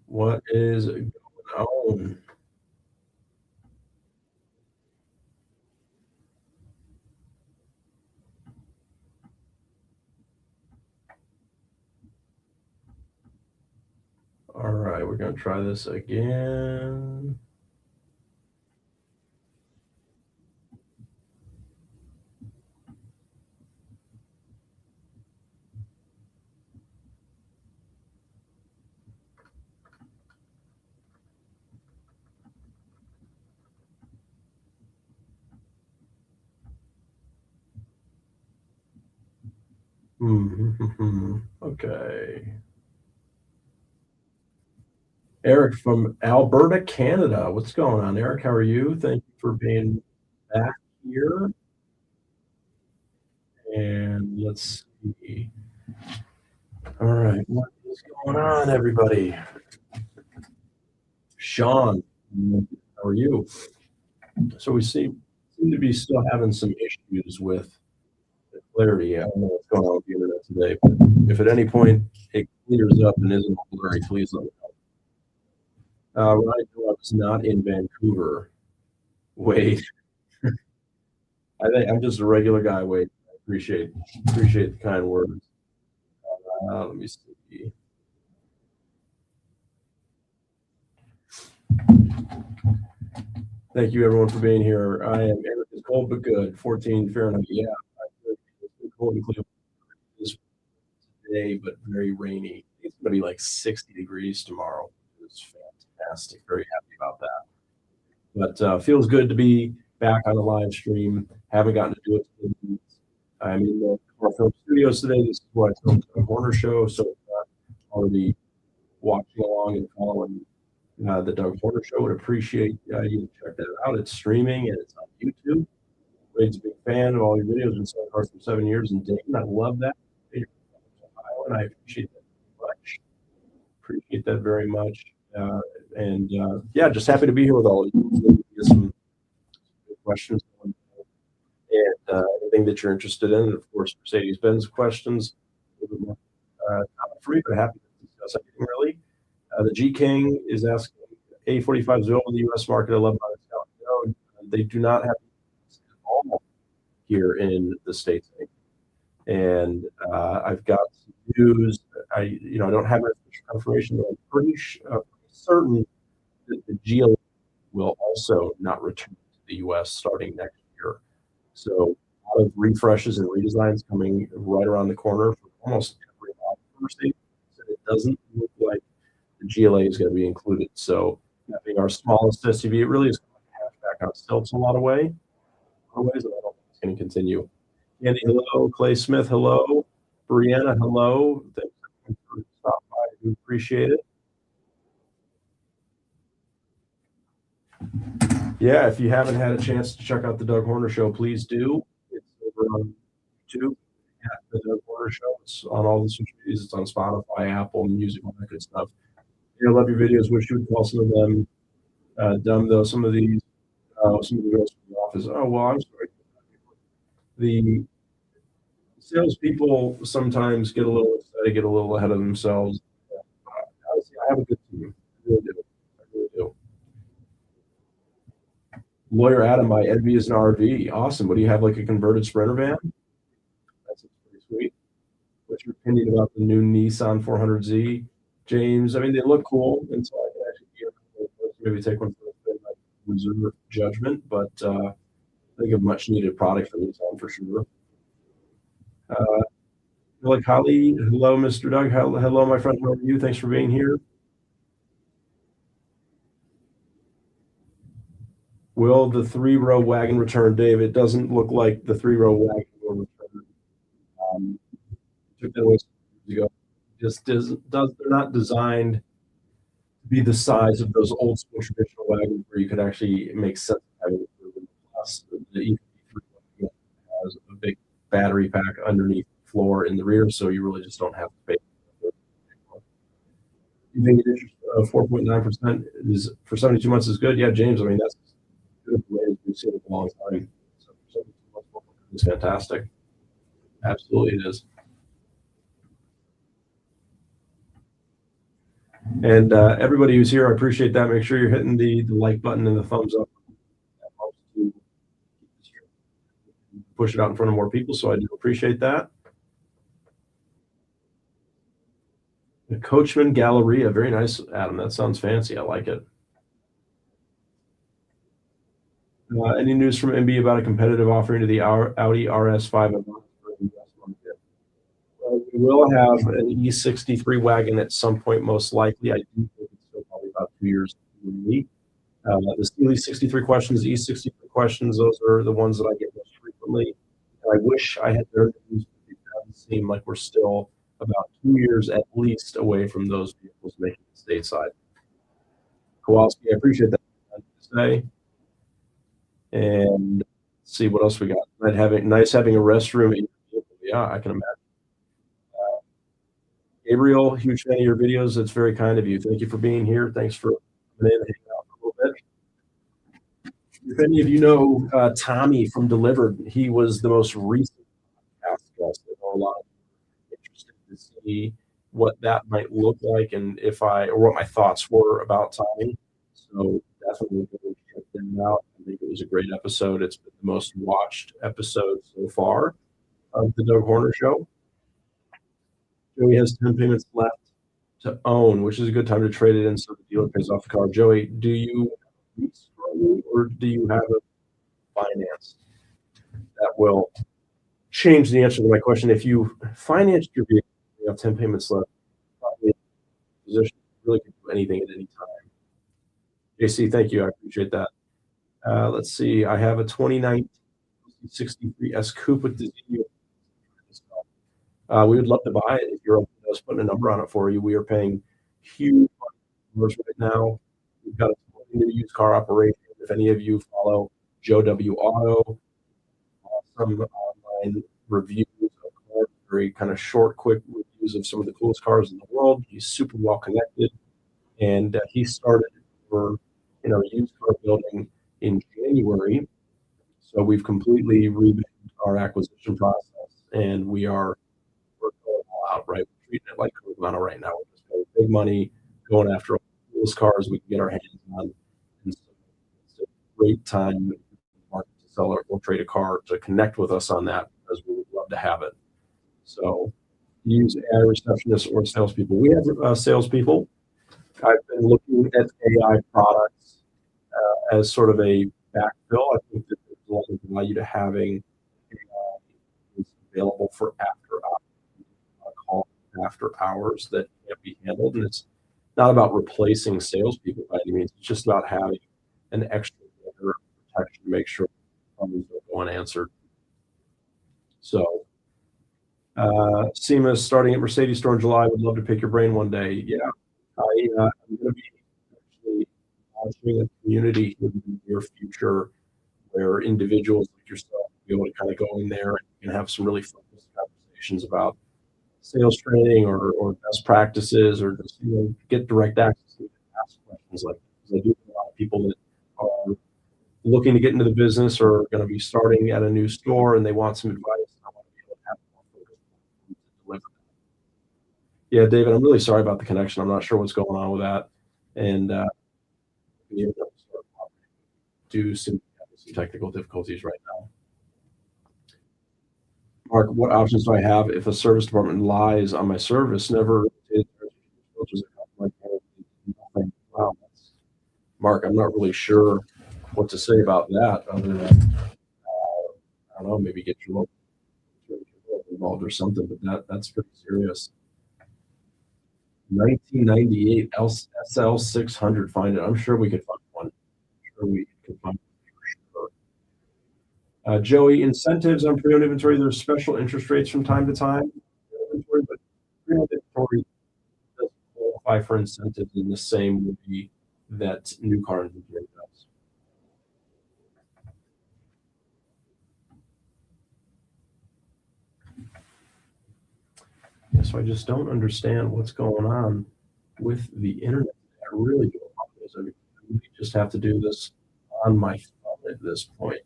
What is going on? All right, we're going to try this again. Okay. Eric from Alberta, Canada. What's going on, Eric? How are you? Thank you for being back here. And let's see. All right, what is going on, everybody? Sean, how are you? So we seem to be still having some issues with the clarity. I don't know what's going on with the internet today, but if at any point it clears up and isn't blurry, please let me know. Ryan Phillips, not in Vancouver. Wait, I think I'm just a regular guy. Wait, I appreciate the kind words. Let me see. Thank you, everyone, for being here. I am Eric. It's cold but good. 14 Fahrenheit. Yeah, it's cold in Cleveland this day, but very rainy. It's going to be like 60 degrees tomorrow. It's fantastic. Very happy about that. But feels good to be back on the live stream. Haven't gotten to do it. I'm in the CarFilm studios today. This is where I filmed the Horner show. So already watching along and following the Doug Horner Show. Would appreciate you to check that out. It's streaming and it's on YouTube. Wade's a big fan of all your videos. Been selling cars for 7 years in Dayton. I love that. And I appreciate that very much. Appreciate that very much. Yeah, just happy to be here with all of you. Get some good questions and anything that you're interested in. And of course, Mercedes-Benz questions. A little bit more free, but happy to discuss anything really. The G King is asking A45s over the U.S. market. I love how they do not have all here in the States. And I've got some news. I don't have much confirmation, but I'm pretty certain that the GLA will also not return to the U.S. starting next year. So a lot of refreshes and redesigns coming right around the corner for almost every Mercedes. It doesn't look like the GLA is going to be included. So that being our smallest SUV, it really is hatchback on stilts in a lot of ways. And I don't think it's going to continue. Andy, hello. Clay Smith, hello. Brianna, hello. Thanks for stopping by. I do appreciate it. Yeah, if you haven't had a chance to check out the Doug Horner Show, please do. It's over on YouTube. The Doug Horner Show. It's on all the social medias. It's on Spotify, Apple Music, all that good stuff. I love your videos. Wish you would call some of them dumb, though. Some of the girls from the office. Oh, well, I'm sorry. The salespeople sometimes get a little excited, get a little ahead of themselves. Honestly, I have a good team. I really do. Lawyer Adam, I envy is an RV. Awesome. What do you have, like a converted Sprinter van? That's pretty sweet. What's your opinion about the new Nissan 400Z? James, I mean, they look cool, and so I can actually maybe take one for the reserve judgment, but I think a much needed product for Nissan for sure. Like Holly, hello, Mr. Doug. Hello, my friend. How are you? Thanks for being here. Will the 3-row wagon return, Dave? It doesn't look like the 3-row wagon will return. Took that away years ago. They're not designed to be the size of those old school traditional wagons where you could actually make sense of having it. Plus, the E3 has a big battery pack underneath the floor in the rear, so you really just don't have to pay. You think it is 4.9% is for 72 months is good? Yeah, James. I mean, that's good. We've seen it a long time. So It's fantastic. Absolutely it is. And everybody who's here, I appreciate that. Make sure you're hitting the like button and the thumbs up. That helps to push it out in front of more people. So I do appreciate that. The Coachman Galleria, very nice, Adam. That sounds fancy. I like it. Any news from MB about a competitive offering to the Audi RS5 a month for the US market? We will have an E63 wagon at some point, most likely. I do think it's still probably about 2 years away. The Steely 63 questions, the E63 questions, those are the ones that I get most frequently. And I wish I had better news, but it doesn't seem like we're still about 2 years at least away from those vehicles making it stateside. Kowalski, I appreciate that. Say. And let's see what else we got. Nice having a restroom in your vehicle. Yeah, I can imagine. Gabriel, huge fan of your videos. That's very kind of you. Thank you for being here. Thanks for coming in and hanging out for a little bit. If any of you know Tommy from Delivered, he was the most recent podcast guest. I know a lot of people are interested to see what that might look like and or what my thoughts were about Tommy. So definitely go check them out. I think it was a great episode. It's been the most watched episode so far of the Doug Horner Show. Joey has 10 payments left to own, which is a good time to trade it in so the dealer pays off the car. Joey, do you lease currently or do you have a finance? That will change the answer to my question. If you financed your vehicle, you have 10 payments left, probably in a position you really can do anything at any time. JC, thank you. I appreciate that. Let's see. I have a 2019 63S Coupe with the ZU. We would love to buy it if you're open to us putting a number on it for you. We are paying huge numbers right now. We've got a new used car operation. If any of you follow Joe W. Auto, some online reviews of cars, very kind of short, quick reviews of some of the coolest cars in the world. He's super well connected, and he started for used car building in January. So we've completely revamped our acquisition process, and we're going all out, right? We're treating it like Carvana right now. We're just paying big money, going after all the coolest cars we can get our hands on. And so it's a great time in the market to sell or trade a car to connect with us on that because we would love to have it. So use AI receptionists or salespeople. We have salespeople. I've been looking at AI products as sort of a backfill. I think that there's a lot of value to having AI available for after hours that can't be handled. And it's not about replacing salespeople by any means. It's just about having an extra layer of protection to make sure problems don't go unanswered. So SEMA is starting at Mercedes store in July. Would love to pick your brain one day. Yeah, I'm going to be actually launching a community in the near future where individuals like yourself will be able to kind of go in there and have some really focused conversations about sales training or best practices or just get direct access to ask questions like that. Because I do have a lot of people that are looking to get into the business or going to be starting at a new store and they want some advice. I want to be able to have more focus to deliver that. Yeah, David, I'm really sorry about the connection. I'm not sure what's going on with that. And do some technical difficulties right now. Mark, what options do I have if a service department lies on my service? Never. Wow. Mark, I'm not really sure what to say about that other than, I don't know, maybe get your local involved or something, but that's pretty serious. 1998 SL 600, find it. I'm sure we could find one. I'm sure we could find one for sure. Joey, incentives on pre-owned inventory. There's special interest rates from time to time. Inventory, but pre-owned inventory doesn't qualify for incentives in the same way that new car inventory does. Yeah, so I just don't understand what's going on with the internet. I really do apologize. I really just have to do this on my phone at this point.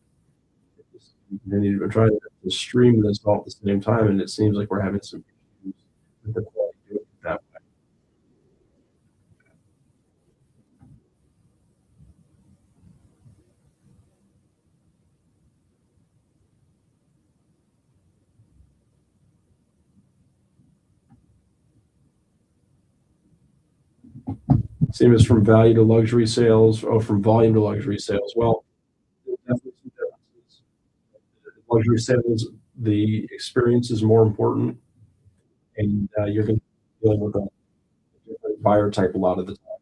It just continue to try to stream this all at the same time, and it seems like we're having some issues with the quality doing it that way. Same as from value to luxury sales or from volume to luxury sales. Well, there's definitely some differences. Luxury sales, the experience is more important, and you're going to be dealing with a different buyer type a lot of the time.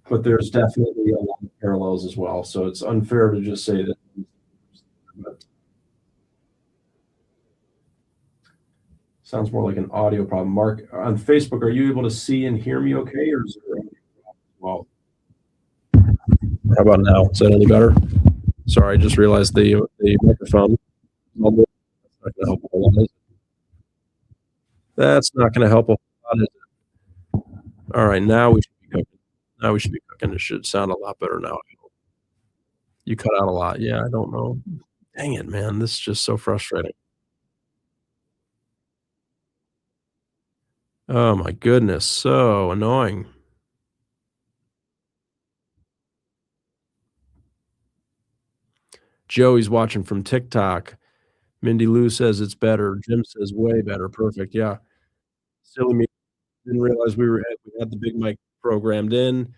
But there's definitely a lot of parallels as well. So it's unfair to just say that. But sounds more like an audio problem. Mark, on Facebook, are you able to see and hear me okay, or is there any problem? Well, how about now? Is that any better? Sorry, I just realized the microphone. That's not going to help a whole lot, is it? That's not going to help a whole lot, is it? All right, now we should be cooking. Now we should be cooking. It should sound a lot better now. You cut out a lot. Yeah, I don't know. Dang it, man. This is just so frustrating. Oh my goodness, so annoying. Joey's watching from TikTok. Mindy Lou says it's better. Jim says way better. Perfect. Yeah. Silly me. Didn't realize we had the big mic programmed in,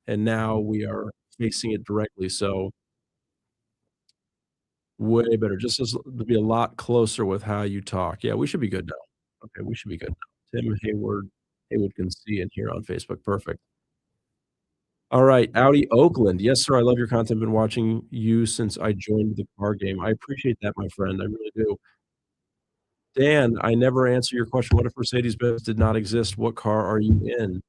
and now we are facing it directly. So way better. Just as to be a lot closer with how you talk. Yeah, we should be good now. Okay, we should be good now. Tim Haywood can see and hear on Facebook. Perfect. All right, Audi Oakland. Yes, sir. I love your content. Been watching you since I joined the car game. I appreciate that, my friend. I really do. Dan, I never answer your question. What if Mercedes-Benz did not exist? What car are you in?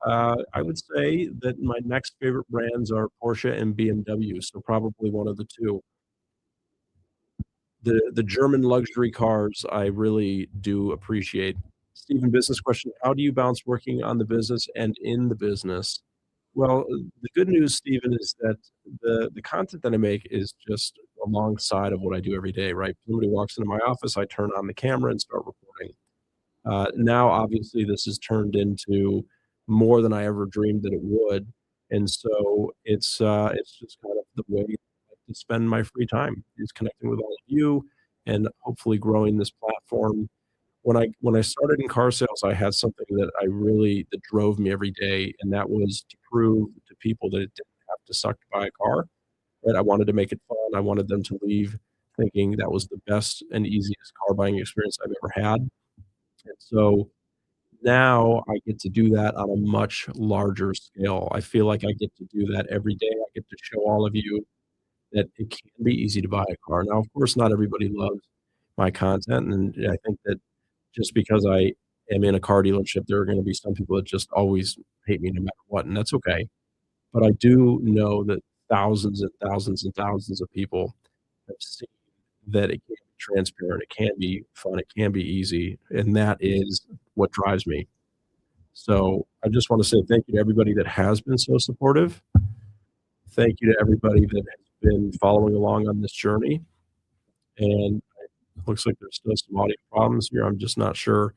I would say that my next favorite brands are Porsche and BMW, so probably one of the 2. The German luxury cars, I really do appreciate. Steven, business question, how do you balance working on the business and in the business? Well, the good news, Steven, is that the content that I make is just alongside of what I do every day, right? Somebody walks into my office, I turn on the camera and start recording. Now, obviously, this has turned into more than I ever dreamed that it would, and so it's just kind of the way I like to spend my free time, is connecting with all of you and hopefully growing this platform. When I started in car sales, I had something that drove me every day, and that was to prove to people that it didn't have to suck to buy a car, right? I wanted to make it fun. I wanted them to leave thinking that was the best and easiest car buying experience I've ever had, and so now I get to do that on a much larger scale. I feel like I get to do that every day. I get to show all of you that it can be easy to buy a car. Now, of course, not everybody loves my content, and I think that just because I am in a car dealership, there are gonna be some people that just always hate me no matter what, and that's okay. But I do know that thousands and thousands and thousands of people have seen that it can be transparent, it can be fun, it can be easy, and that is what drives me. So I just want to say thank you to everybody that has been so supportive. Thank you to everybody that has been following along on this journey. And it looks like there's still some audio problems here. I'm just not sure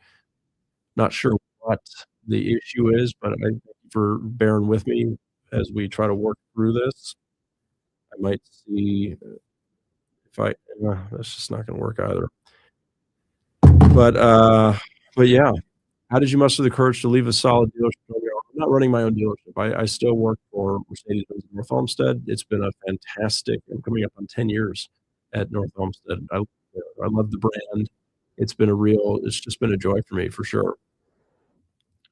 what the issue is, but I thank you for bearing with me as we try to work through this. I might see if that's just not going to work either. But but yeah, how did you muster the courage to leave a solid dealership on your own? I'm not running my own dealership. I still work for Mercedes-Benz North Olmsted. It's been a fantastic. I'm coming up on 10 years at North Olmsted. I love the brand. It's just been a joy for me for sure.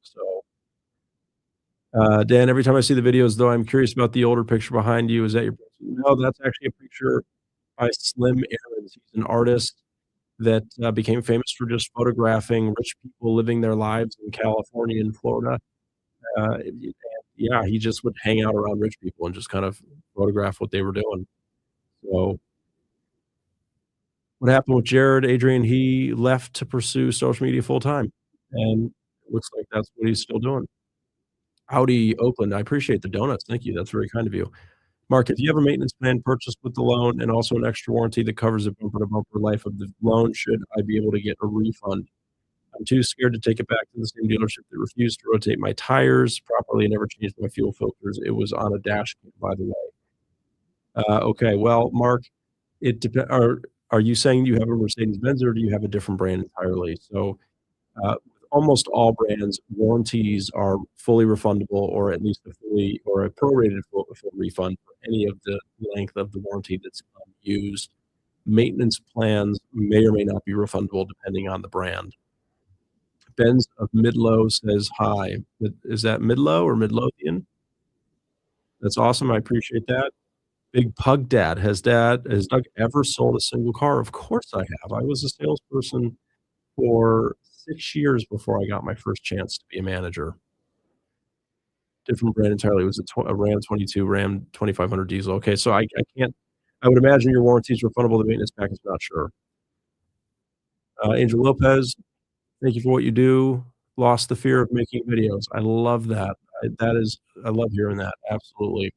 So, Dan, every time I see the videos, though, I'm curious about the older picture behind you. Is that your? No, that's actually a picture by Slim Aarons. He's an artist that became famous for just photographing rich people living their lives in California and Florida. Yeah, he just would hang out around rich people and just kind of photograph what they were doing. So, what happened with Jared, Adrian? He left to pursue social media full time, and it looks like that's what he's still doing. Audi Oakland, I appreciate the donuts. Thank you. That's very kind of you. Mark, if you have a maintenance plan purchased with the loan and also an extra warranty that covers the bumper-to-bumper life of the loan, should I be able to get a refund? I'm too scared to take it back to the same dealership that refused to rotate my tires properly and never changed my fuel filters. It was on a dash cam, by the way. Okay, well, Mark, it depends. Are you saying you have a Mercedes-Benz or do you have a different brand entirely? So, with almost all brands, warranties are fully refundable or at least a fully or a prorated full refund for any of the length of the warranty that's used. Maintenance plans may or may not be refundable depending on the brand. Benz of Midlow says, "Hi." Is that Midlow or Midlothian? That's awesome, I appreciate that. Big Pug Dad, has Doug ever sold a single car? Of course I have. I was a salesperson for 6 years before I got my first chance to be a manager. Different brand entirely. It was a Ram 22, Ram 2500 diesel. Okay, so I can't I would imagine your warranty is refundable, the maintenance package, not sure. Angel Lopez, thank you for what you do. Lost the fear of making videos. I love that. I love hearing that, absolutely.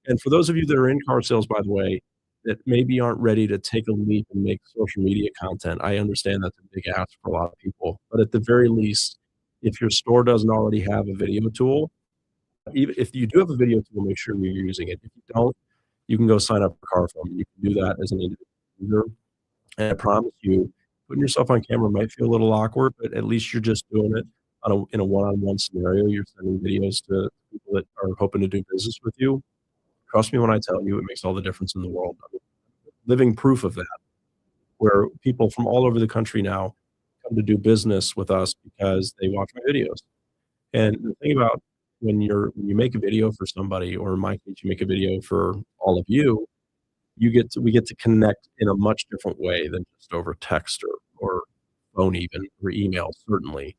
And for those of you that are in car sales, by the way, that maybe aren't ready to take a leap and make social media content, I understand that's a big ask for a lot of people. But at the very least, if your store doesn't already have a video tool, even if you do have a video tool, make sure you're using it. If you don't, you can go sign up for CarFilm. You can do that as an individual user. And I promise you, putting yourself on camera might feel a little awkward, but at least you're just doing it in a one-on-one scenario. You're sending videos to people that are hoping to do business with you. Trust me when I tell you, it makes all the difference in the world. I mean, living proof of that, where people from all over the country now come to do business with us because they watch my videos. And the thing about when you make a video for somebody, or in my case, you make a video for all of you, we get to connect in a much different way than just over text or phone even, or email, certainly,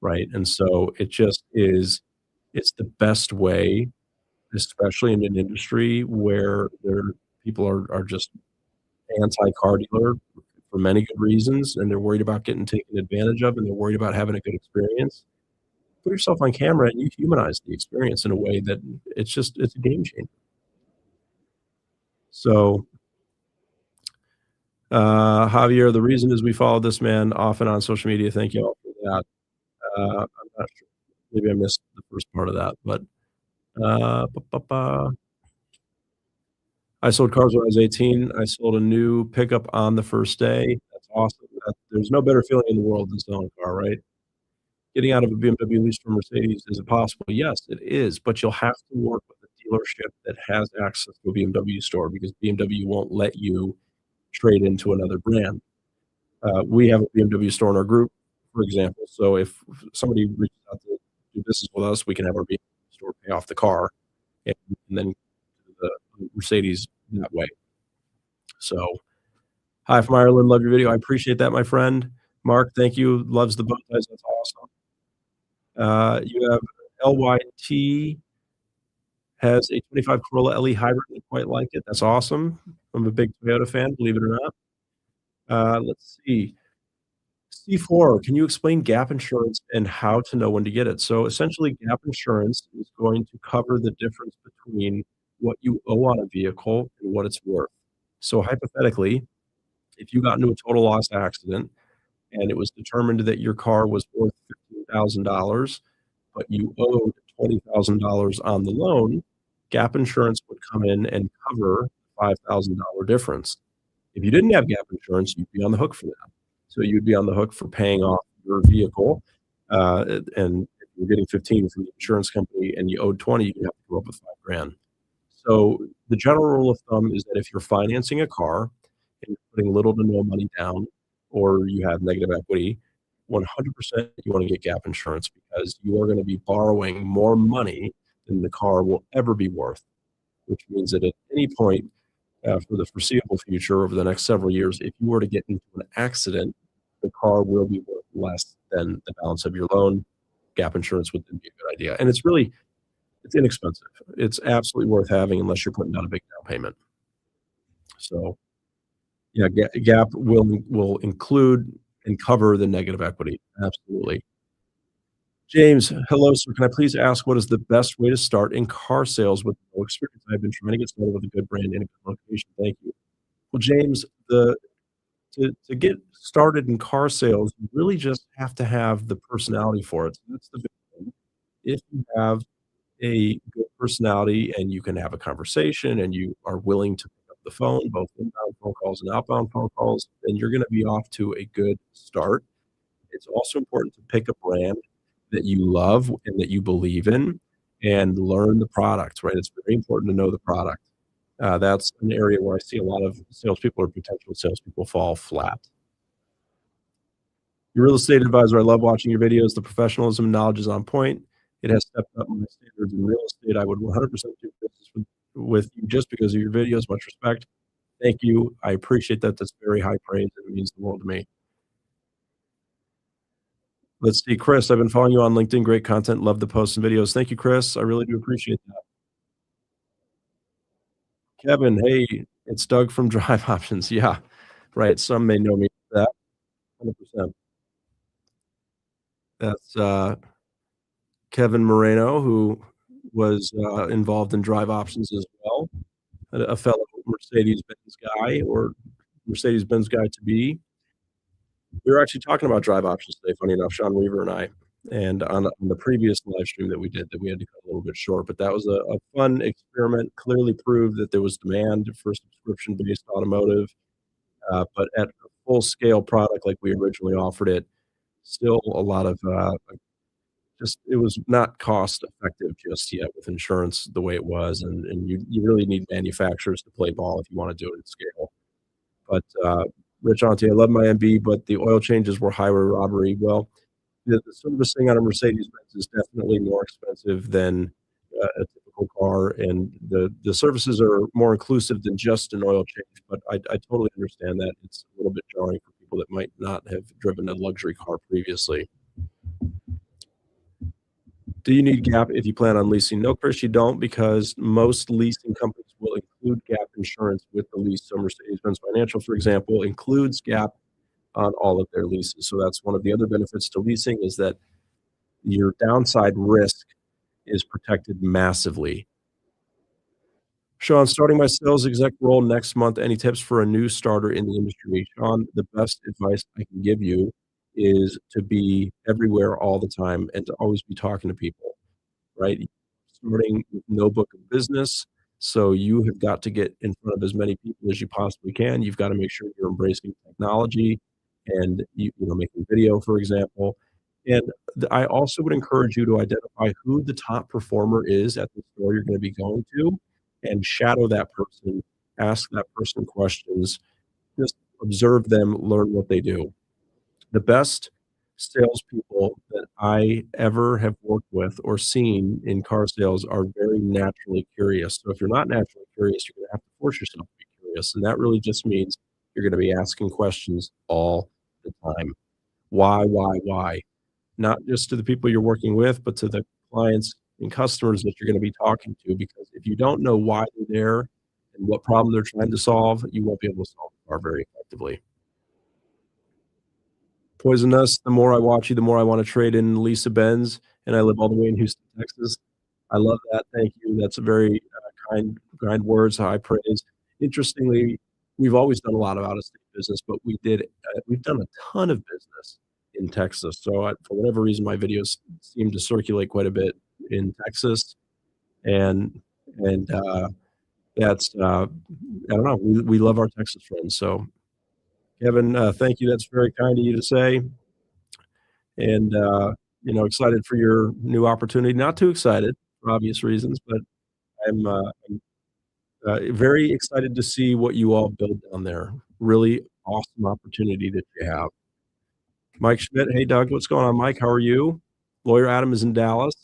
right? And so it just is it's the best way, especially in an industry where people are just anti-car dealer for many good reasons, and they're worried about getting taken advantage of, and they're worried about having a good experience. Put yourself on camera and you humanize the experience in a way that it's a game changer. So, Javier, the reason is we follow this man often on social media. Thank you all for that. I'm not sure. Maybe I missed the first part of that, but ba, ba, ba. I sold cars when I was 18. I sold a new pickup on the first day. That's awesome. There's no better feeling in the world than selling a car, right? Getting out of a BMW lease from Mercedes, is it possible? Yes, it is, but you'll have to work with a dealership that has access to a BMW store because BMW won't let you trade into another brand. We have a BMW store in our group, for example, so if somebody reaches out to do business with us, we can have our BMW store pay off the car and then the Mercedes that way. So, hi from Ireland, love your video. I appreciate that, my friend. Mark, thank you. Loves the bow ties. That's awesome. You have LYT has a 25 Corolla LE hybrid. I quite like it. That's awesome. I'm a big Toyota fan, believe it or not. Let's see. C4, can you explain gap insurance and how to know when to get it? So essentially, gap insurance is going to cover the difference between what you owe on a vehicle and what it's worth. So hypothetically, if you got into a total loss accident and it was determined that your car was worth $15,000, but you owed $20,000 on the loan, gap insurance would come in and cover the $5,000 difference. If you didn't have gap insurance, you'd be on the hook for that. So you'd be on the hook for paying off your vehicle, and if you're getting 15 from the insurance company and you owed 20, you'd have to come up with 5 grand. So the general rule of thumb is that if you're financing a car and you're putting little to no money down, or you have negative equity, 100% you want to get gap insurance because you are going to be borrowing more money than the car will ever be worth, which means that at any point for the foreseeable future over the next several years, if you were to get into an accident, the car will be worth less than the balance of your loan. Gap insurance would then be a good idea. And it's inexpensive. It's absolutely worth having unless you're putting down a big down payment. So yeah, gap will include and cover the negative equity. Absolutely. James, hello, sir. Can I please ask what is the best way to start in car sales with no experience? I've been trying to get started with a good brand and a good location. Thank you. Well, James, the to get started in car sales, you really just have to have the personality for it. So that's the big thing. If you have a good personality and you can have a conversation and you are willing to pick up the phone, both inbound phone calls and outbound phone calls, then you're gonna be off to a good start. It's also important to pick a brand that you love and that you believe in and learn the product, right? It's very important to know the product. That's an area where I see a lot of salespeople or potential salespeople fall flat. Your real estate advisor, I love watching your videos. The professionalism and knowledge is on point. It has stepped up my standards in real estate. I would 100% do business with you just because of your videos. Much respect. Thank you. I appreciate that. That's very high praise, and it means the world to me. Let's see, Chris, I've been following you on LinkedIn. Great content. Love the posts and videos. Thank you, Chris. I really do appreciate that. Kevin, hey, it's Doug from Drive Options. Yeah, right. Some may know me for that. 100%. That's Kevin Moreno, who was involved in Drive Options as well, a fellow Mercedes-Benz guy or Mercedes-Benz guy to be. We were actually talking about Drive Options today, funny enough, Sean Weaver and I, and on the previous live stream that we did that we had to cut a little bit short, but that was a fun experiment, clearly proved that there was demand for subscription-based automotive, but at a full-scale product like we originally offered it, still a lot of, just it was not cost effective just yet with insurance the way it was, and you really need manufacturers to play ball if you wanna do it at scale. But, Rich Auntie, I love my MB, but the oil changes were highway robbery. Well, the servicing on a Mercedes-Benz is definitely more expensive than a typical car, and the services are more inclusive than just an oil change, but I totally understand that. It's a little bit jarring for people that might not have driven a luxury car previously. Do you need GAP if you plan on leasing? No, Chris, you don't, because most leasing companies will include GAP insurance with the lease. So Mercedes-Benz Financial, for example, includes GAP on all of their leases. So that's one of the other benefits to leasing is that your downside risk is protected massively. Sean, starting my sales exec role next month. Any tips for a new starter in the industry? Sean, the best advice I can give you is to be everywhere all the time and to always be talking to people, right? Starting with no book of business. So you have got to get in front of as many people as you possibly can. You've got to make sure you're embracing technology and making video, for example. And I also would encourage you to identify who the top performer is at the store you're going to be going to and shadow that person, ask that person questions, just observe them, learn what they do. The best salespeople that I ever have worked with or seen in car sales are very naturally curious. So if you're not naturally curious, you're gonna have to force yourself to be curious, and that really just means you're gonna be asking questions all the time. Why? Not just to the people you're working with, but to the clients and customers that you're gonna be talking to, because if you don't know why they're there and what problem they're trying to solve, you won't be able to solve the car very effectively. Poisonous, the more I watch you, the more I wanna trade in Lisa Benz, and I live all the way in Houston, Texas. I love that, thank you. That's a very, kind words, high praise. Interestingly, we've always done a lot of out-of-state business, but we've done a ton of business in Texas. So for whatever reason, my videos seem to circulate quite a bit in Texas, and and that's, I don't know, we love our Texas friends. So, Kevin, thank you, that's very kind of you to say. And excited for your new opportunity. Not too excited for obvious reasons, but I'm very excited to see what you all build down there. Really awesome opportunity that you have. Mike Schmidt, hey Doug, what's going on, Mike? How are you? Lawyer Adam is in Dallas.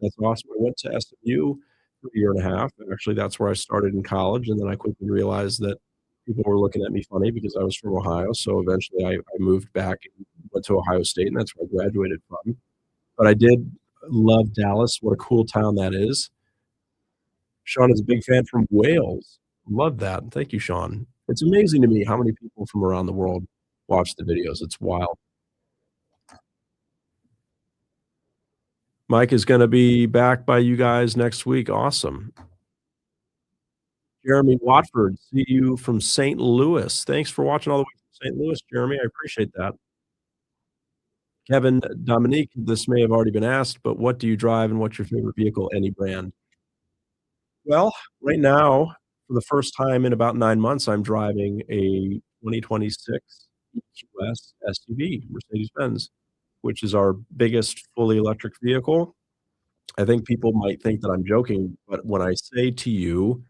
That's awesome. I went to SMU for a year and a half. Actually, that's where I started in college, and then I quickly realized that people were looking at me funny because I was from Ohio. So eventually, I moved back and went to Ohio State, and that's where I graduated from. But I did love Dallas. What a cool town that is. Sean is a big fan from Wales. Love that. Thank you, Sean. It's amazing to me how many people from around the world watch the videos. It's wild. Mike is gonna be back by you guys next week. Awesome. Jeremy Watford, see you from St. Louis. Thanks for watching all the way from St. Louis, Jeremy. I appreciate that. Kevin Dominique, this may have already been asked, but what do you drive and what's your favorite vehicle, any brand? Well, right now, for the first time in about 9 months, I'm driving a 2026 EQS SUV, Mercedes-Benz, which is our biggest fully electric vehicle. I think people might think that I'm joking, but when I say to you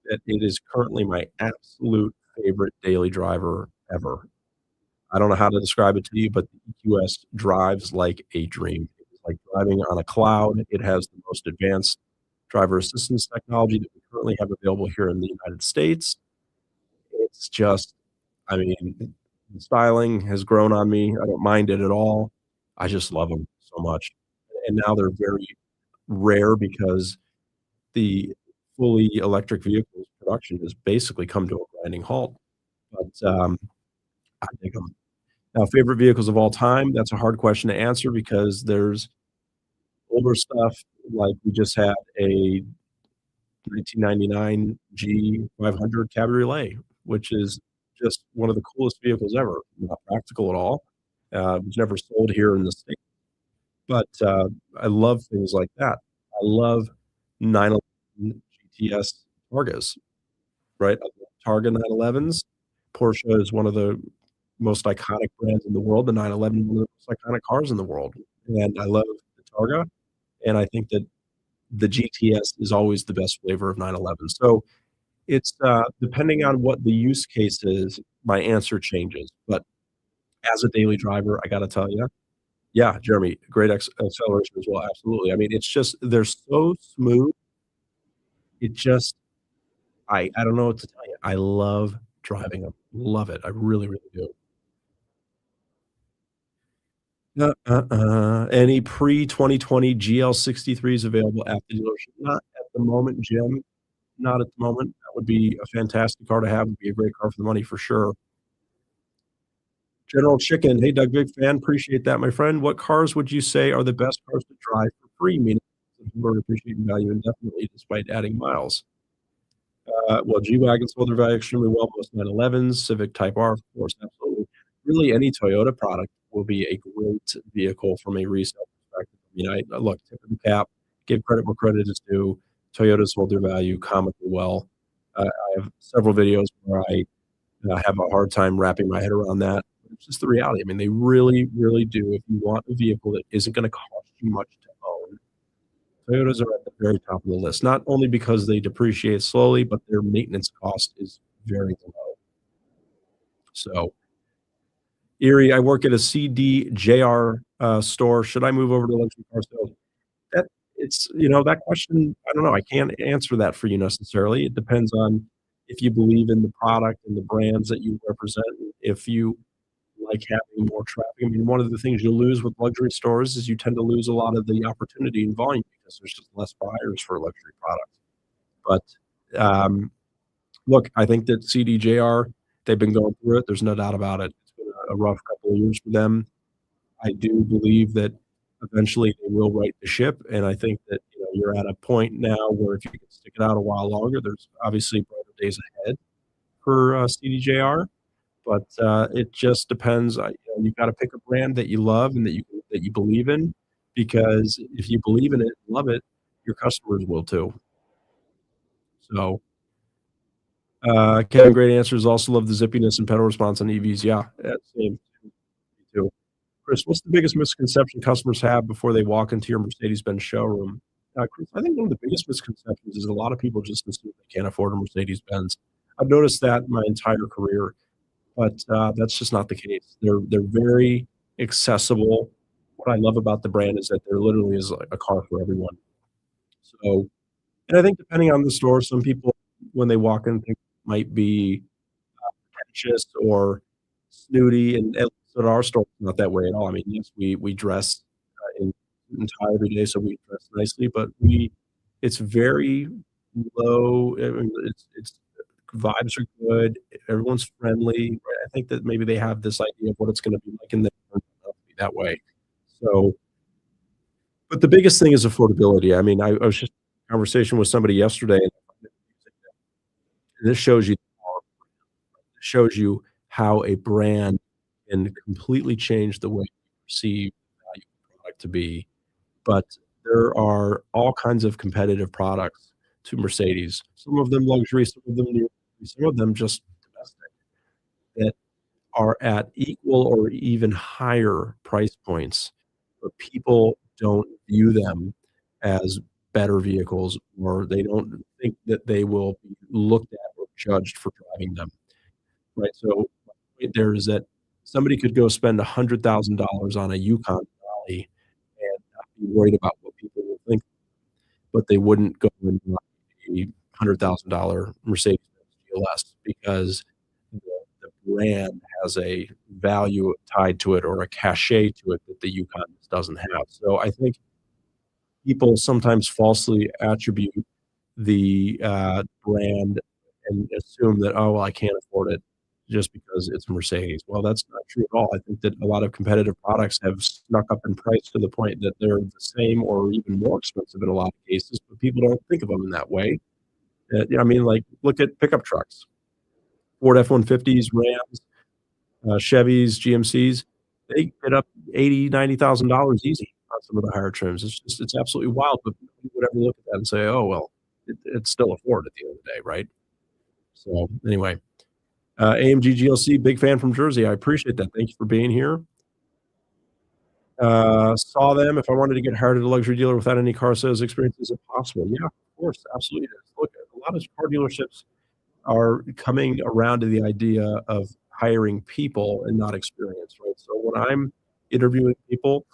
that it is currently my absolute favorite daily driver ever, I don't know how to describe it to you, but the EQS drives like a dream. It's like driving on a cloud. It has the most advanced driver assistance technology that we currently have available here in the United States. It's just, I mean, the styling has grown on me. I don't mind it at all. I just love them so much. And now they're very rare because the fully electric vehicles production has basically come to a grinding halt. But I think now, favorite vehicles of all time, that's a hard question to answer because there's older stuff, like we just had a 1999 G500 Cabriolet, which is just one of the coolest vehicles ever. Not practical at all. It was never sold here in the States, but, I love things like that. I love 911 GTS Targas, right? I love Targa 911s. Porsche is one of the most iconic brands in the world. The 911 is one of the most iconic cars in the world, and I love the Targa, and I think that the GTS is always the best flavor of 911. So it's, depending on what the use case is, my answer changes, but as a daily driver, I gotta tell you, yeah, Jeremy, great acceleration as well, absolutely. I mean, it's just they're so smooth, it just I don't know what to tell you. I love driving them, love it, I really, really do. Any pre-2020 GL63s available at the dealership? Not at the moment, Jim, not at the moment. That would be a fantastic car to have, would be a great car for the money for sure. General Chicken, hey, Doug, big fan, appreciate that, my friend. What cars would you say are the best cars to drive for free, meaning people are appreciating value indefinitely despite adding miles? Well, G-Wagons hold their value extremely well, most 911s, Civic Type R, of course, absolutely. Really, any Toyota product will be a great vehicle from a resale perspective. I mean, look, tip of the cap, give credit where credit is due. Toyotas hold their value comically well. I have several videos where I have a hard time wrapping my head around that. It's just the reality. I mean, they really, really do. If you want a vehicle that isn't gonna cost you much to own, Toyotas are at the very top of the list, not only because they depreciate slowly, but their maintenance cost is very low. So, Erie, I work at a CDJR, store. Should I move over to luxury car sales? That that question, I don't know. I can't answer that for you necessarily. It depends on if you believe in the product and the brands that you represent, if you like having more traffic. I mean, one of the things you lose with luxury stores is you tend to lose a lot of the opportunity and volume because there's just less buyers for luxury products. But, look, I think that CDJR, they've been going through it. There's no doubt about it. It's been a rough couple of years for them. I do believe that eventually they will right the ship, and I think that, you're at a point now where if you can stick it out a while longer, there's obviously brighter days ahead for, CDJR. But, it just depends, you've gotta pick a brand that you love and that you believe in, because if you believe in it and love it, your customers will too. So, Kevin, great answers, also love the zippiness and pedal response on EVs. Yeah, same, me too. Chris, what's the biggest misconception customers have before they walk into your Mercedes-Benz showroom? Chris, I think one of the biggest misconceptions is a lot of people just assume they can't afford a Mercedes-Benz. I've noticed that my entire career. But, that's just not the case. They're very accessible. What I love about the brand is that there literally is a car for everyone. So and I think depending on the store, some people, when they walk in, think it might be pretentious or snooty, and at least at our store, it's not that way at all. I mean, yes, we dress, in suit and tie every day, so we dress nicely, but it's very low. I mean, it's vibes are good, everyone's friendly, right? I think that maybe they have this idea of what it's gonna be like, and then it turns out not to be that way. So, But the biggest thing is affordability. I mean, I was just in a conversation with somebody yesterday, and this shows you how a brand can completely change the way you perceive the value of the product to be. But there are all kinds of competitive products to Mercedes, some of them luxury, some of them new, some of them just domestic, that are at equal or even higher price points, but people don't view them as better vehicles, or they don't think that they will be looked at or judged for driving them, right? So, my point there is that somebody could go spend $100,000 on a Yukon Rally and not be worried about what people will think, but they wouldn't go and buy a $100,000 Mercedes-Benz GLS because the the brand has a value tied to it or a cachet to it that the Yukon just doesn't have. So I think people sometimes falsely attribute the, brand and assume that, "Oh, well, I can't afford it just because it's Mercedes." Well, that's not true at all. I think that a lot of competitive products have snuck up in price to the point that they're the same or even more expensive in a lot of cases, but people don't think of them in that way. I mean, like, look at pickup trucks. Ford F-150s, Rams, Chevys, GMCs, they get up 80, $90,000 easy on some of the higher trims. It's absolutely wild, but nobody would ever look at that and say, "Oh, well, it's still a Ford at the end of the day," right? So, anyway, AMG GLC, big fan from Jersey. I appreciate that. Thank you for being here. Saw them. If I wanted to get hired at a luxury dealer without any car sales experience, is it possible? Yeah, of course, absolutely it is. Look, a lot of car dealerships are coming around to the idea of hiring people and not experience, right? So when I'm interviewing people,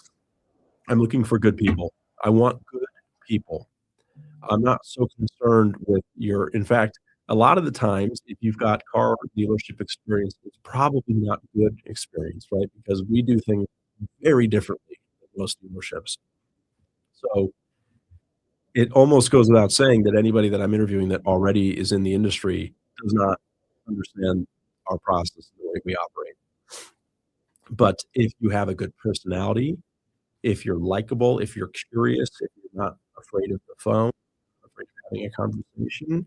I'm looking for good people. I want good people. I'm not so concerned with your in fact, a lot of the times, if you've got car dealership experience, it's probably not good experience, right? Because we do things very differently than most dealerships. So it almost goes without saying that anybody that I'm interviewing that already is in the industry does not understand our process and the way we operate. But if you have a good personality, if you're likable, if you're curious, if you're not afraid of the phone, afraid of having a conversation,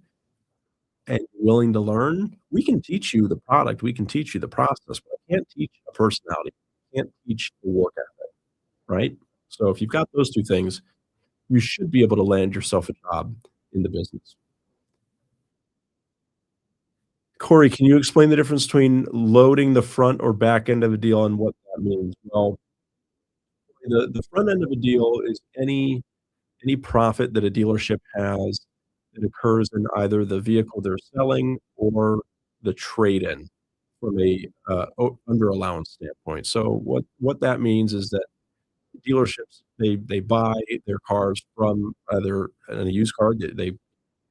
and willing to learn, we can teach you the product, we can teach you the process, but I can't teach a personality, I can't teach the work ethic, right? So if you've got those 2 things, you should be able to land yourself a job in the business. Corey, can you explain the difference between loading the front or back end of a deal and what that means? Well, the front end of a deal is any profit that a dealership has that occurs in either the vehicle they're selling or the trade-in from a, under allowance standpoint. So what that means is that dealerships, they buy their cars from either in a used car, they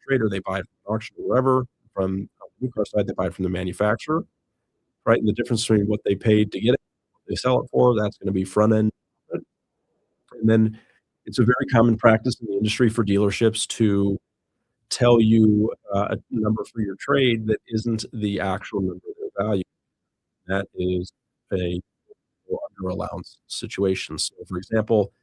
trade or they buy it from auction or wherever. From on the new car side, they buy it from the manufacturer, right? And the difference between what they paid to get it, what they sell it for, that's gonna be front end. And then it's a very common practice in the industry for dealerships to tell you, a number for your trade that isn't the actual number of their value. That is a under allowance situation. So, for example,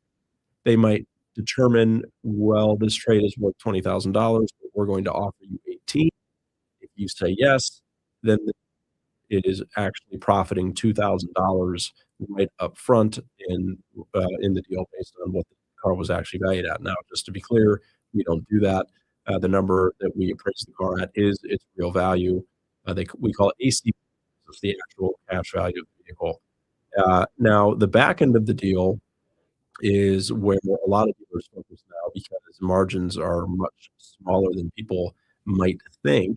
they might determine, well, this trade is worth $20,000, but we're going to offer you 18. If you say yes, then it is actually profiting $2,000 right up front in the deal based on what the car was actually valued at. Now, just to be clear, we don't do that. The number that we appraise the car at is its real value. We call it AC, it's the actual cash value of the vehicle. Now, the back end of the deal is where a lot of dealers focus now because margins are much smaller than people might think.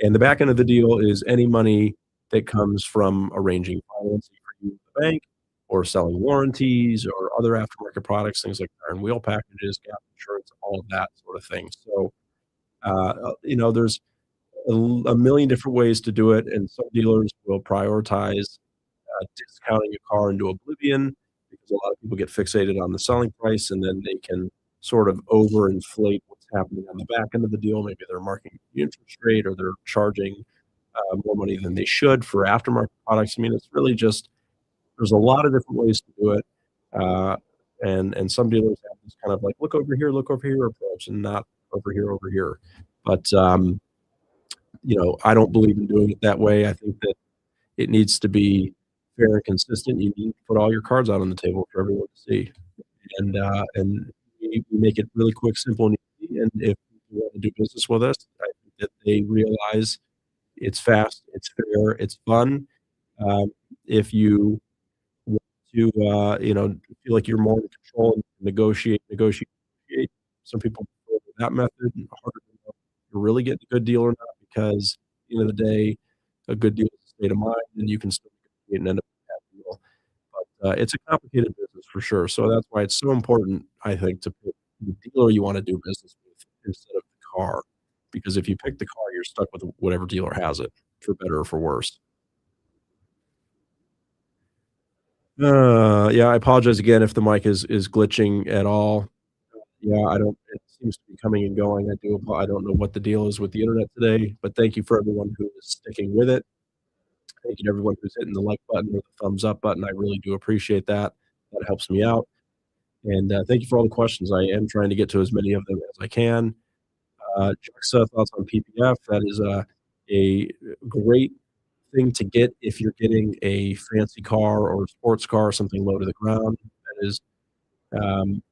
And the back end of the deal is any money that comes from arranging financing for you with the bank or selling warranties or other aftermarket products, things like tire and wheel packages, gap insurance, all of that sort of thing. So, there's a million different ways to do it, and some dealers will prioritize discounting a car into oblivion because a lot of people get fixated on the selling price, and then they can sort of overinflate what's happening on the back end of the deal. Maybe they're marking the interest rate or they're charging more money than they should for aftermarket products. I mean, it's really just there's a lot of different ways to do it. Uh, and some dealers have this kind of like, look over here approach and not over here. But, I don't believe in doing it that way. I think that it needs to be fair and consistent. You need to put all your cards out on the table for everyone to see, and we make it really quick, simple, and easy, and if people wanna do business with us, I think that they realize it's fast, it's fair, it's fun. If you want to, feel like you're more in control and negotiate, some people prefer that method, and harder to know if you're really getting a good deal or not because at the end of the day, a good deal is a state of mind, and you can still negotiate and end up with a bad deal. But, it's a complicated business for sure, so that's why it's so important, I think, to pick the dealer you wanna do business with instead of the car, because if you pick the car, you're stuck with whatever dealer has it, for better or for worse. Yeah, I apologize again if the mic is glitching at all. Yeah, I don't it seems to be coming and going. I don't know what the deal is with the internet today, but thank you for everyone who is sticking with it. Thank you to everyone who's hitting the like button or the thumbs up button. I really do appreciate that. That helps me out. And, thank you for all the questions. I am trying to get to as many of them as I can. JAXA thoughts on PPF. That is a great thing to get if you're getting a fancy car or a sports car, something low to the ground. That is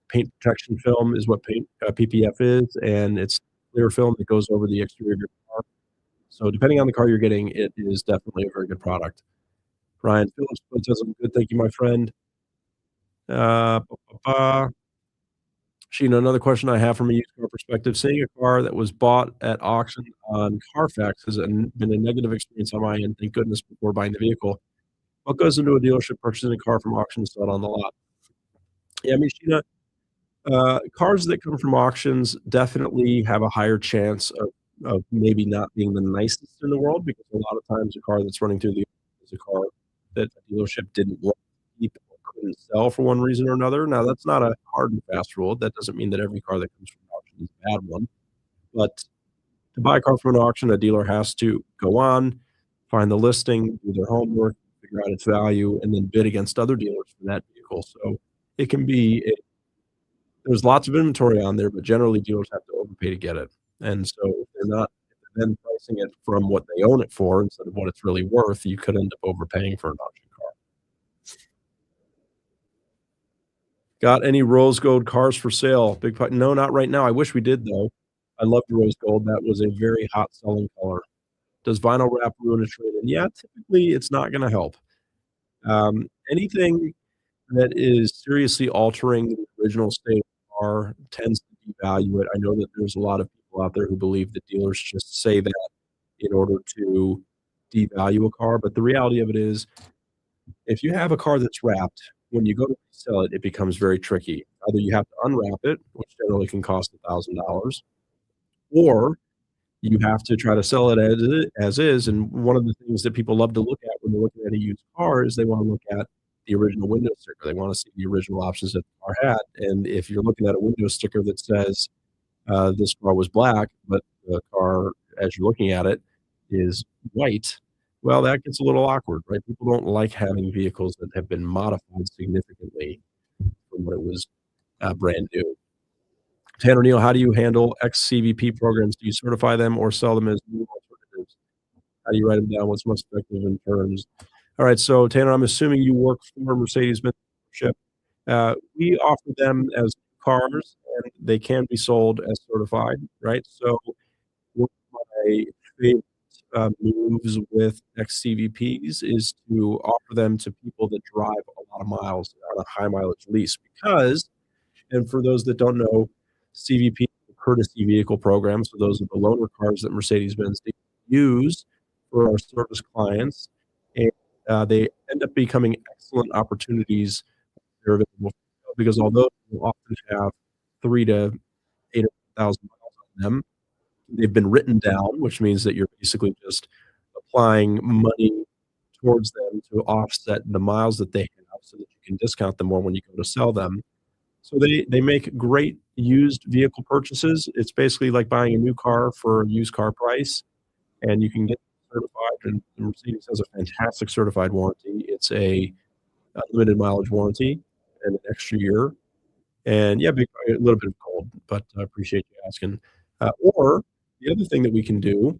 paint protection film is what PPF is, and it's clear film that goes over the exterior of your car. So depending on the car you're getting, it is definitely a very good product. Ryan Phillips says, "I'm good, thank you, my friend." Ba, ba, ba. Sheena, another question I have from a used car perspective, seeing a car that was bought at auction on Carfax has been a negative experience on my end, thank goodness, before buying the vehicle. What goes into a dealership purchasing a car from auction to sell it on the lot? Yeah, I mean, Sheena, cars that come from auctions definitely have a higher chance of maybe not being the nicest in the world because a lot of times a car that's running through the is a car that a dealership didn't want to keep or couldn't sell for one reason or another. Now, that's not a hard and fast rule. That doesn't mean that every car that comes from an auction is a bad one. But to buy a car from an auction, a dealer has to go on, find the listing, do their homework, figure out its value, and then bid against other dealers for that vehicle. So it can be there's lots of inventory on there, but generally dealers have to overpay to get it. And so if they're then pricing it from what they own it for instead of what it's really worth, you could end up overpaying for an auction car. Got any rose gold cars for sale? No, not right now. I wish we did though. I love the rose gold. That was a very hot selling color. Does vinyl wrap ruin a trade-in? Yeah, typically it's not gonna help. Anything that is seriously altering the original state of the car tends to devalue it. I know that there's a lot of people out there who believe that dealers just say that in order to devalue a car, but the reality of it is, if you have a car that's wrapped, when you go to sell it, it becomes very tricky. Either you have to unwrap it, which generally can cost $1,000, or you have to try to sell it as is, and one of the things that people love to look at when they're looking at a used car is they wanna look at the original window sticker. They wanna see the original options that the car had, and if you're looking at a window sticker that says, "This car was black," but the car, as you're looking at it, is white, well, that gets a little awkward, right? People don't like having vehicles that have been modified significantly from when it was, brand new. Tanner Neal, how do you handle ex-CVP programs? Do you certify them or sell them as new alternatives? How do you write them down? What's most effective in terms? All right, so Tanner, I'm assuming you work for Mercedes-Benz dealership. We offer them as cars, and they can be sold as certified, right? So one of my favorite, moves with ex-CVPs is to offer them to people that drive a lot of miles on a high mileage lease because and for those that don't know, CVP is a courtesy vehicle program, so those are the loaner cars that Mercedes-Benz use for our service clients, and, they end up becoming excellent opportunities that are available because although you often have 3 to 8,000 miles on them, they've been written down, which means that you're basically just applying money towards them to offset the miles that they have so that you can discount them more when you go to sell them. So they make great used vehicle purchases. It's basically like buying a new car for a used car price, and you can get certified, and Mercedes has a fantastic certified warranty. It's a unlimited mileage warranty and an extra year. And yeah, a little bit of cold, but I appreciate you asking. Or the other thing that we can do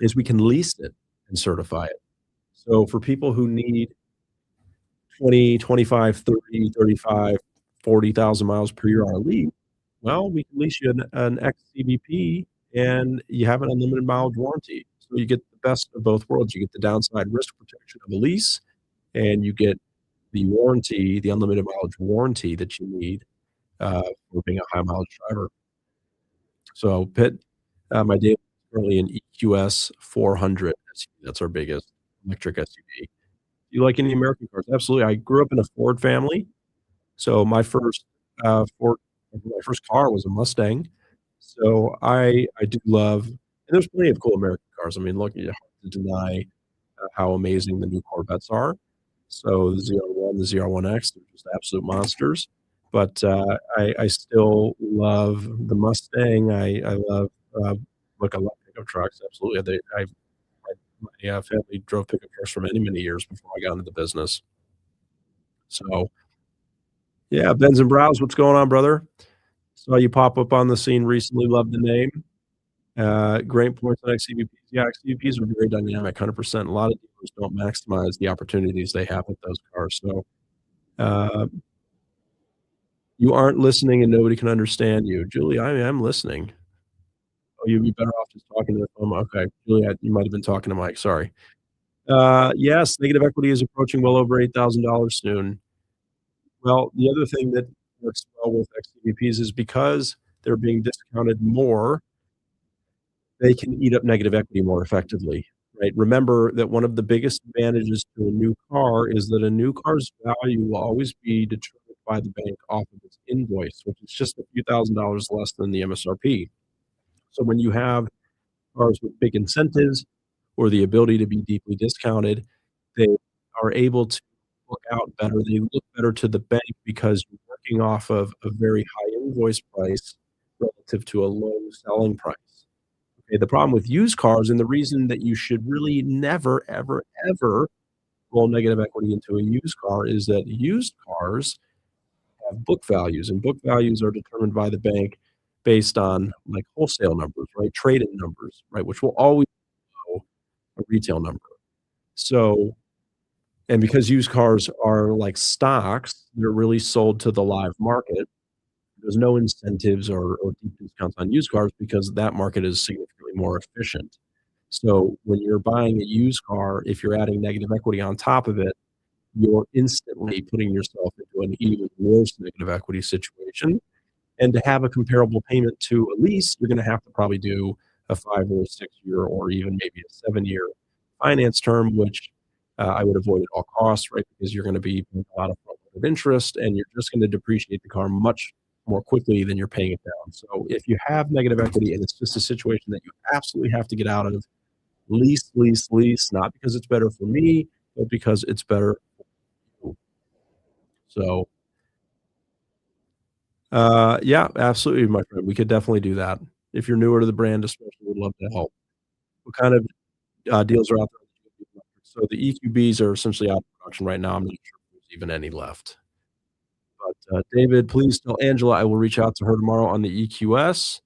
is we can lease it and certify it. So for people who need 20, 25, 30, 35, 40,000 miles per year on a lease, well, we can lease you an XCVP and you have an unlimited mileage warranty. So you get the best of both worlds. You get the downside risk protection of a lease, and you get the warranty, the unlimited mileage warranty that you need for being a high mileage driver. So Pitt, my Dave is currently an EQS 400 SUV. That's our biggest electric SUV. Do you like any American cars? Absolutely. I grew up in a Ford family, so my first car was a Mustang. So I do love, and there's plenty of cool American cars. I mean, look, you hard to deny how amazing the new Corvettes are. So the ZR1, the ZR1X, they're just absolute monsters. But I still love the Mustang. I love look, I love pickup trucks. Absolutely, my family drove pickup trucks for many many years before I got into the business. So yeah, Benz and Browse, what's going on, brother? Saw you pop up on the scene recently. Love the name. Great points on XCVPs. Yeah, XCVPs are very dynamic, 100%. A lot of dealers don't maximize the opportunities they have with those cars. So, uh, you aren't listening and nobody can understand you. Julie, I am listening. Oh, you'd be better off just talking to the phone. Okay, Julie, you might have been talking to Mike. Sorry. Yes, negative equity is approaching well over $8,000 soon. Well, the other thing that works well with XCVPs is because they're being discounted more, they can eat up negative equity more effectively, right? Remember that one of the biggest advantages to a new car is that a new car's value will always be determined by the bank off of its invoice, which is just a few $1,000s less than the MSRP. So when you have cars with big incentives or the ability to be deeply discounted, they are able to look out better. They look better to the bank because you're working off of a very high invoice price relative to a low selling price. Okay, the problem with used cars, and the reason that you should really never, ever, ever roll negative equity into a used car is that used cars have book values, and book values are determined by the bank based on like wholesale numbers, right? Trade-in numbers, right? Which will always know a retail number. So, and because used cars are like stocks, they're really sold to the live market. There's no incentives or deep discounts on used cars because that market is significantly more efficient. So when you're buying a used car, if you're adding negative equity on top of it, you're instantly putting yourself into an even worse negative equity situation. And to have a comparable payment to a lease, you're going to have to probably do a 5 or a 6 year or even maybe a 7 year finance term, which I would avoid at all costs, right? Because you're going to be paying a lot of interest and you're just going to depreciate the car much more quickly than you're paying it down. So if you have negative equity and it's just a situation that you absolutely have to get out of, lease, lease, lease, not because it's better for me, but because it's better for you. So yeah, absolutely, my friend. We could definitely do that. If you're newer to the brand, especially, we'd love to help. What kind of, deals are out there? So the EQBs are essentially out of production right now. I'm not sure if there's even any left. But, David, please tell Angela I will reach out to her tomorrow on the EQS.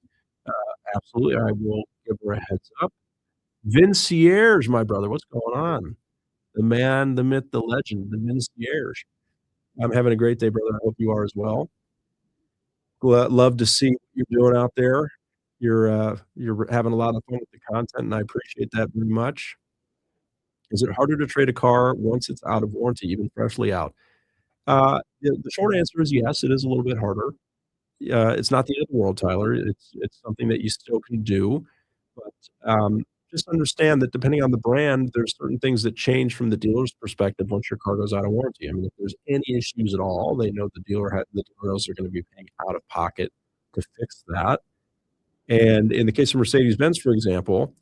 Uh, absolutely, I will give her a heads up. Vincierge, my brother, what's going on? The man, the myth, the legend, the Vincierge. I'm having a great day, brother. I hope you are as well. Love to see what you're doing out there. You're having a lot of fun with the content, and I appreciate that very much. Is it harder to trade a car once it's out of warranty, even freshly out? The short answer is yes, it is a little bit harder. It's not the end of the world, Tyler. It's something that you still can do, but, just understand that depending on the brand, there's certain things that change from the dealer's perspective once your car goes out of warranty. I mean, if there's any issues at all, they know the dealer knows they're gonna be paying out of pocket to fix that, and in the case of Mercedes-Benz, for example,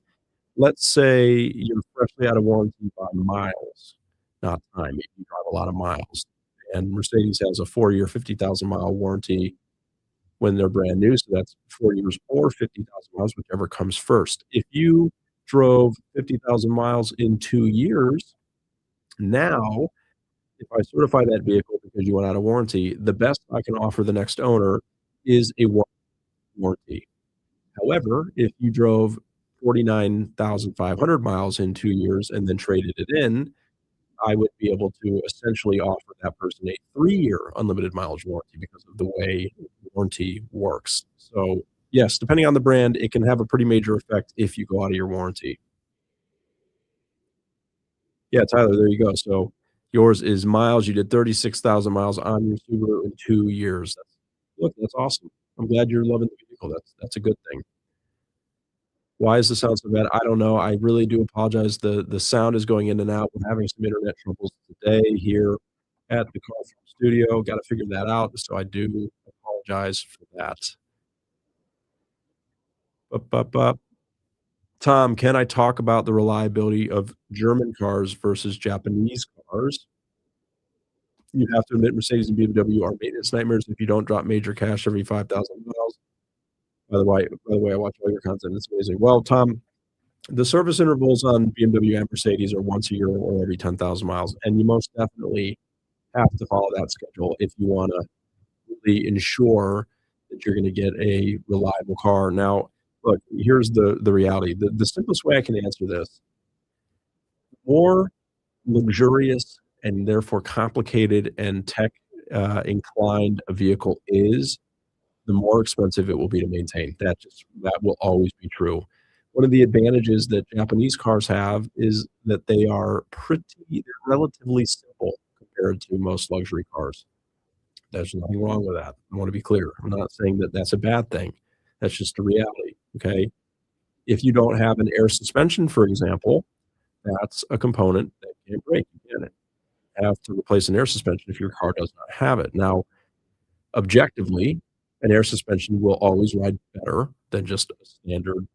let's say you're freshly out of warranty by miles, not time. Maybe you drive a lot of miles, and Mercedes has a 4-year, 50,000-mile warranty when they're brand new, so that's 4 years or 50,000 miles, whichever comes first. If you drove 50,000 miles in 2 years, now If I certify that vehicle because you went out of warranty, the best I can offer the next owner is a warranty. However, if you drove 49,500 miles in 2 years and then traded it in, I would be able to essentially offer that person a 3-year unlimited mileage warranty because of the way warranty works. So, yes, depending on the brand, it can have a pretty major effect if you go out of your warranty. Yeah, Tyler, there you go. So, yours is miles. You did 36,000 miles on your Subaru in 2 years. That's awesome. I'm glad you're loving the vehicle. That's a good thing. Why is the sound so bad? I don't know. I really do apologize. The sound is going in and out. We're having some internet troubles today here at the CarFilm studio. Gotta figure that out, so I do apologize for that. Bup. Tom, can I talk about the reliability of German cars versus Japanese cars? You have to admit Mercedes and BMW are maintenance nightmares if you don't drop major cash every 5,000 miles. By the way, I watch all your content. It's amazing. Well, Tom, the service intervals on BMW and Mercedes are once a year or every 10,000 miles, and you most definitely have to follow that schedule if you wanna really ensure that you're gonna get a reliable car. Now, look, here's the reality. The simplest way I can answer this, more luxurious and therefore complicated and tech, inclined a vehicle is, the more expensive it will be to maintain. That will always be true. One of the advantages that Japanese cars have is that they're relatively simple compared to most luxury cars. There's nothing wrong with that. I wanna be clear. I'm not saying that that's a bad thing. That's just the reality, okay? If you don't have an air suspension, for example, that's a component that can't break. You can't have to replace an air suspension if your car does not have it. Now, objectively, an air suspension will always ride better than just a standard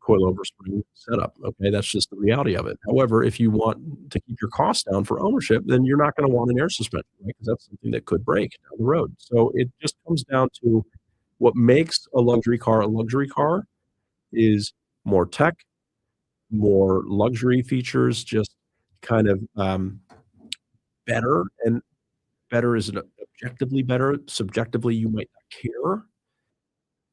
coilover spring setup, okay? That's just the reality of it. However, if you want to keep your costs down for ownership, then you're not gonna want an air suspension, right? Because that's something that could break down the road. So it just comes down to what makes a luxury car is more tech, more luxury features, just kind of, better, and better is an objectively better. Subjectively, you might not care.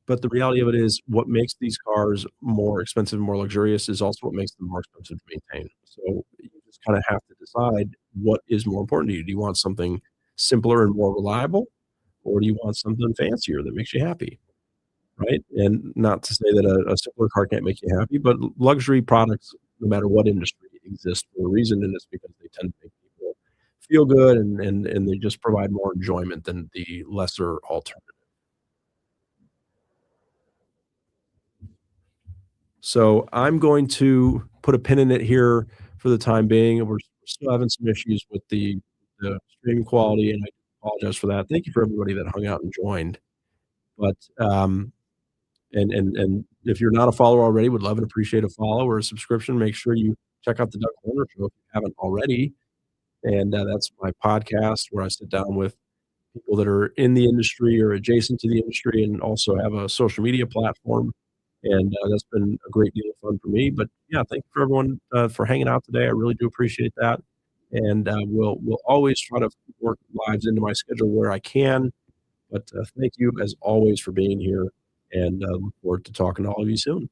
But the reality of it is what makes these cars more expensive and more luxurious is also what makes them more expensive to maintain. So you just kinda have to decide what is more important to you. Do you want something simpler and more reliable, or do you want something fancier that makes you happy, right? And not to say that a simpler car can't make you happy, but luxury products, no matter what industry, exist for a reason, and it's because they tend to make people feel good and they just provide more enjoyment than the lesser alternative. So I'm going to put a pin in it here for the time being. We're still having some issues with the stream quality, and I apologize for that. Thank you for everybody that hung out and joined. But and if you're not a follower already, would love and appreciate a follow or a subscription. Make sure you check out the Duck Corner Show if you haven't already. And that's my podcast where I sit down with people that are in the industry or adjacent to the industry and also have a social media platform. And that's been a great deal of fun for me. But yeah, thank you for everyone for hanging out today. I really do appreciate that. And we'll always try to work lives into my schedule where I can. But thank you as always for being here, and look forward to talking to all of you soon.